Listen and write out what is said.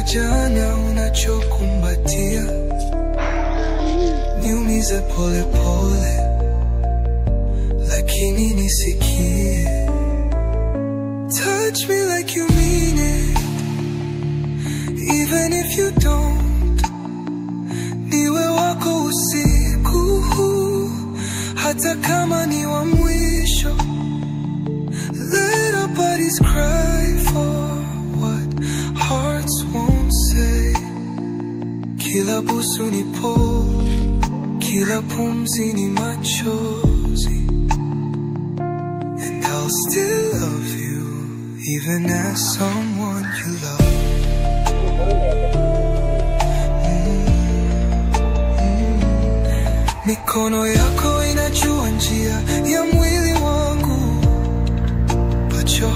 cha jana unachokumbatia, niumize pole pole, lakini nisikie. Touch me like you mean it, even if you don't. Niwe wako usiku huu, hata kama ni wa mwisho. Let our bodies cry for what hearts won't say. Kila busu ni pole, kila pumzi ni machozi. And I'll still love you, even as someone you love. Mikono yako inajua njia ya mwili wangu, but your